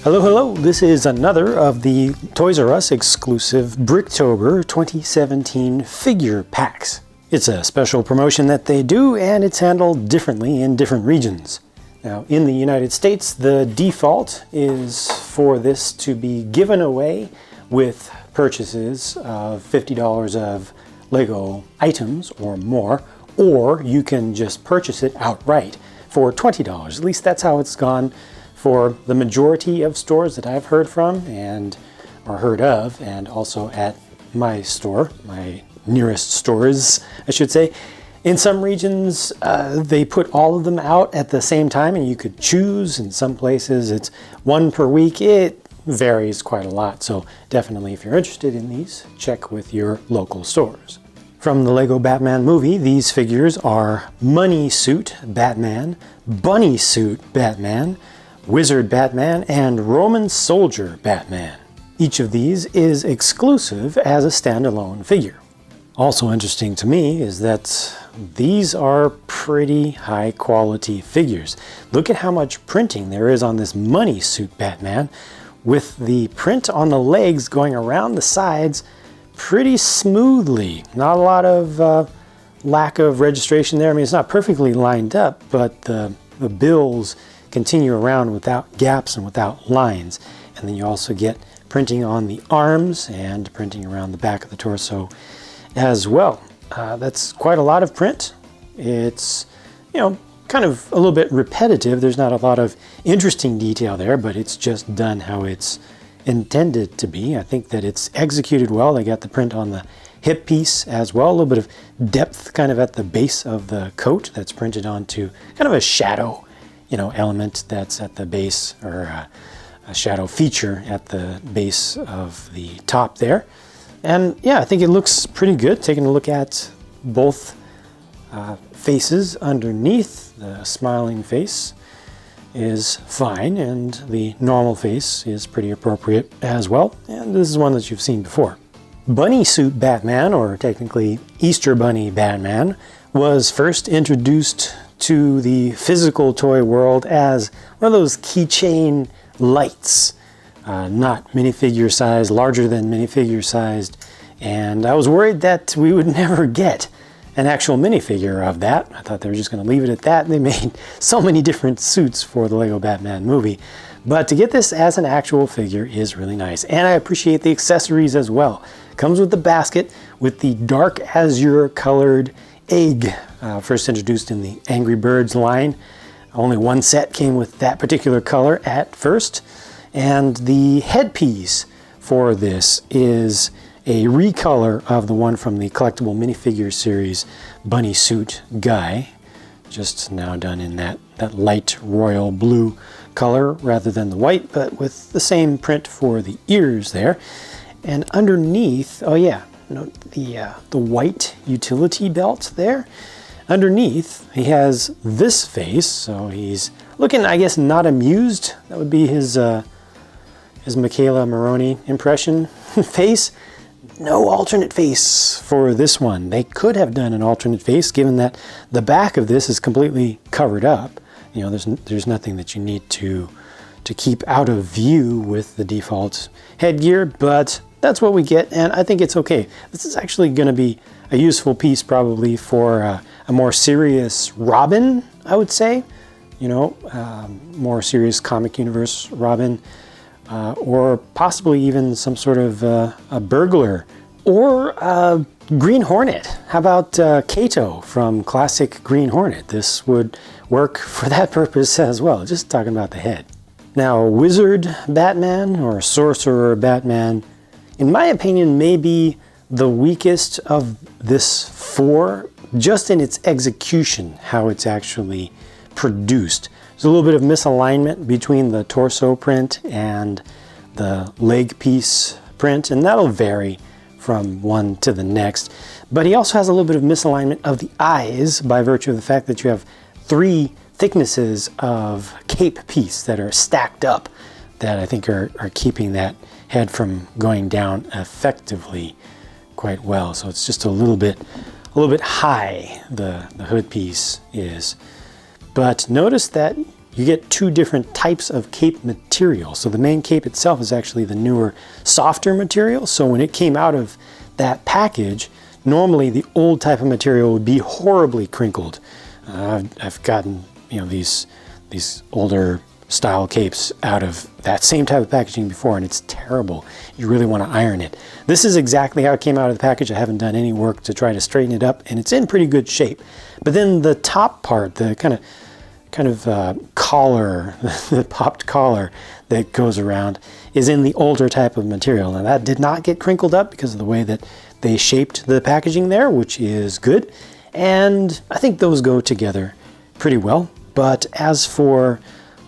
Hello, hello! This is another of the Toys R Us exclusive Bricktober 2017 figure packs. It's a special promotion that they do, and it's handled differently in different regions. Now, in the United States, the default is for this to be given away with purchases of $50 of Lego items or more, or you can just purchase it outright for $20. At least that's how it's gone for the majority of stores that I've heard from or heard of, and also at my store, my nearest stores, I should say. In some regions, they put all of them out at the same time and you could choose. In some places, it's one per week. It varies quite a lot, so definitely if you're interested in these, check with your local stores. From the Lego Batman movie, these figures are Money Suit Batman, Bunny Suit Batman, Wizard Batman, and Roman Soldier Batman. Each of these is exclusive as a standalone figure. Also interesting to me is that these are pretty high quality figures. Look at how much printing there is on this Money Suit Batman, with the print on the legs going around the sides pretty smoothly. Not a lot of lack of registration there. I mean, it's not perfectly lined up, but the bills continue around without gaps and without lines. And then you also get printing on the arms and printing around the back of the torso as well. That's quite a lot of print. It's, kind of a little bit repetitive. There's not a lot of interesting detail there, but it's just done how it's intended to be. I think that it's executed well. They got the print on the hip piece as well, a little bit of depth kind of at the base of the coat that's printed onto kind of a shadow element that's at the base, or a shadow feature at the base of the top there. And yeah, I think it looks pretty good. Taking a look at both faces underneath, the smiling face is fine, and the normal face is pretty appropriate as well. And this is one that you've seen before. Bunny Suit Batman, or technically Easter Bunny Batman, was first introduced to the physical toy world as one of those keychain lights, not minifigure sized, larger than minifigure sized, and I was worried that we would never get an actual minifigure of that. I thought they were just going to leave it at that. They made so many different suits for the Lego Batman movie, but to get this as an actual figure is really nice, and I appreciate the accessories as well. Comes with the basket with the dark azure colored egg, first introduced in the Angry Birds line. Only one set came with that particular color at first. And the headpiece for this is a recolor of the one from the collectible minifigure series Bunny Suit Guy, just now done in that light royal blue color rather than the white, but with the same print for the ears there. And underneath, the white utility belt there. Underneath, he has this face, so he's looking, I guess, not amused. That would be his Michaela Maroney impression face. No alternate face for this one. They could have done an alternate face, given that the back of this is completely covered up. There's nothing that you need to keep out of view with the default headgear, but that's what we get, and I think it's okay. This is actually going to be a useful piece probably for a more serious Robin, I would say. More serious comic universe Robin, or possibly even some sort of a burglar, or a Green Hornet. How about Kato from classic Green Hornet? This would work for that purpose as well, just talking about the head. Now, Wizard Batman or Sorcerer Batman, in my opinion, may be the weakest of this four, just in its execution, how it's actually produced. There's a little bit of misalignment between the torso print and the leg piece print, and that'll vary from one to the next. But he also has a little bit of misalignment of the eyes by virtue of the fact that you have three thicknesses of cape piece that are stacked up that I think are keeping that head from going down effectively quite well. So it's just a little bit high, the hood piece is. But notice that you get two different types of cape material. So the main cape itself is actually the newer, softer material. So when it came out of that package, normally the old type of material would be horribly crinkled. I've gotten, you know, these older style capes out of that same type of packaging before, and it's terrible. You really want to iron it. This is exactly how it came out of the package. I haven't done any work to try to straighten it up, and it's in pretty good shape. But then the top part, the kind of collar, the popped collar that goes around, is in the older type of material. Now that did not get crinkled up because of the way that they shaped the packaging there, which is good. And I think those go together pretty well. But as for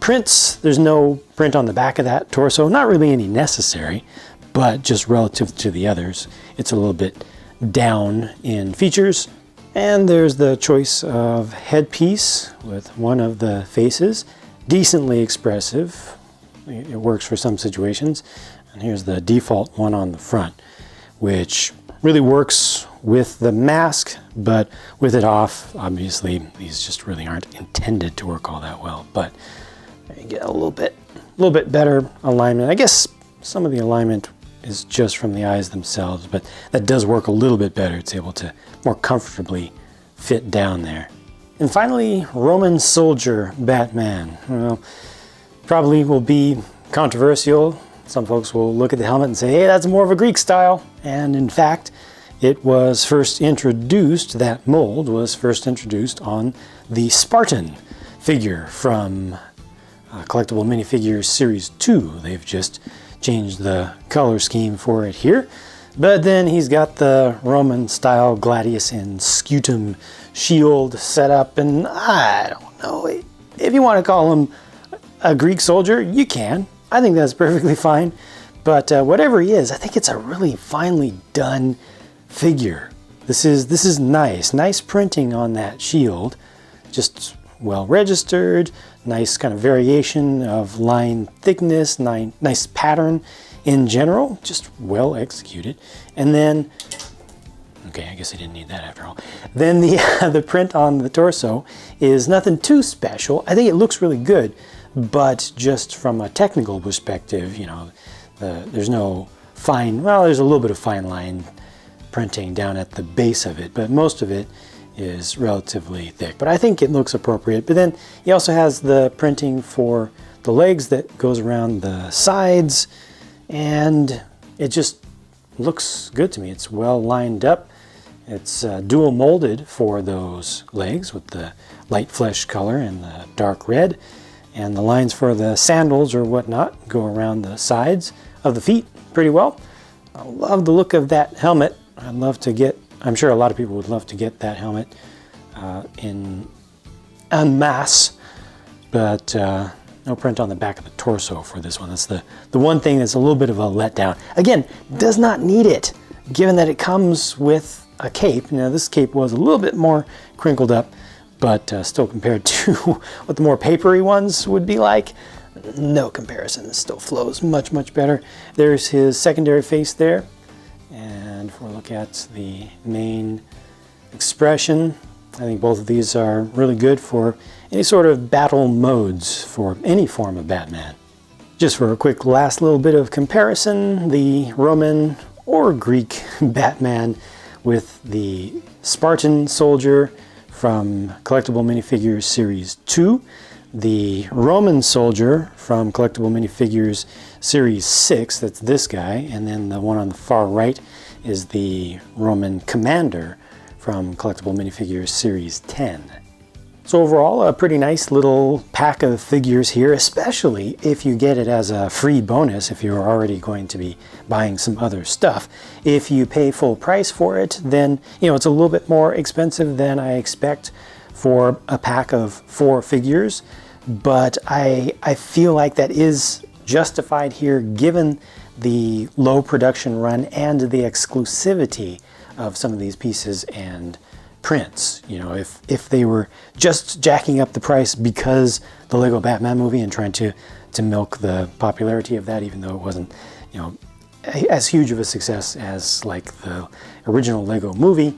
prints, there's no print on the back of that torso. Not really any necessary, but just relative to the others, it's a little bit down in features. And there's the choice of headpiece with one of the faces. Decently expressive. It works for some situations. And here's the default one on the front, which really works with the mask, but with it off, obviously, these just really aren't intended to work all that well. But you get a little bit better alignment. I guess some of the alignment is just from the eyes themselves, but that does work a little bit better. It's able to more comfortably fit down there. And finally, Roman soldier Batman. Well, probably will be controversial. Some folks will look at the helmet and say, hey, that's more of a Greek style. And in fact, it was first introduced, that mold was first introduced on the Spartan figure from Collectible Minifigures Series 2. They've just changed the color scheme for it here. But then he's got the Roman style gladius and scutum shield set up, and I don't know, if you want to call him a Greek soldier, you can. I think that's perfectly fine. But whatever he is, I think it's a really finely done figure. This is nice printing on that shield, just well registered, nice kind of variation of line thickness, nice pattern in general, just well executed. And then, okay, I guess I didn't need that after all. Then the print on the torso is nothing too special. I think it looks really good, but just from a technical perspective, you know, there's no fine, well, there's a little bit of fine line printing down at the base of it, but most of it is relatively thick. But I think it looks appropriate. But then he also has the printing for the legs that goes around the sides, and it just looks good to me. It's well lined up. It's dual molded for those legs with the light flesh color and the dark red, and the lines for the sandals or whatnot go around the sides of the feet pretty well. I love the look of that helmet. I'd love to get, I'm sure a lot of people would love to get that helmet en masse, but no print on the back of the torso for this one. That's the one thing that's a little bit of a letdown. Again, does not need it, given that it comes with a cape. Now this cape was a little bit more crinkled up, but still compared to what the more papery ones would be like, no comparison. It still flows much, much better. There's his secondary face there. And if we look at the main expression, I think both of these are really good for any sort of battle modes for any form of Batman. Just for a quick last little bit of comparison, the Roman or Greek Batman with the Spartan soldier from Collectible Minifigures Series 2, the Roman soldier from Collectible Minifigures Series 6, that's this guy, and then the one on the far right is the Roman commander from Collectible Minifigures Series 10. So overall, a pretty nice little pack of figures here, especially if you get it as a free bonus if you're already going to be buying some other stuff. If you pay full price for it, then it's a little bit more expensive than I expect for a pack of 4 figures, but I feel like that is justified here given the low production run and the exclusivity of some of these pieces and prints. If they were just jacking up the price because the Lego Batman movie and trying to milk the popularity of that, even though it wasn't as huge of a success as like the original Lego movie,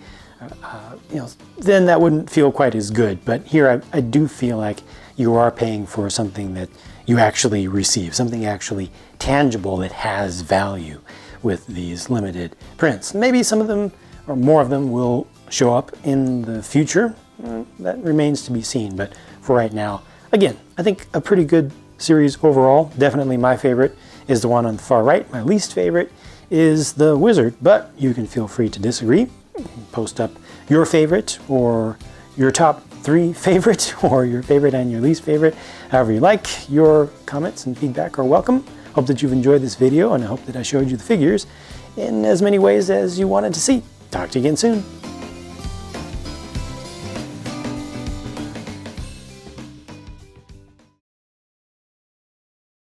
then that wouldn't feel quite as good. But here I do feel like you are paying for something that you actually receive, something actually tangible that has value with these limited prints. Maybe some of them or more of them will show up in the future. That remains to be seen, but for right now, again, I think a pretty good series overall. Definitely my favorite is the one on the far right. My least favorite is the Wizard, but you can feel free to disagree. Post up your favorite or your top 3 favorite or your favorite and your least favorite, however you like. Your comments and feedback are welcome. Hope that you've enjoyed this video, and I hope that I showed you the figures in as many ways as you wanted to see. Talk to you again soon.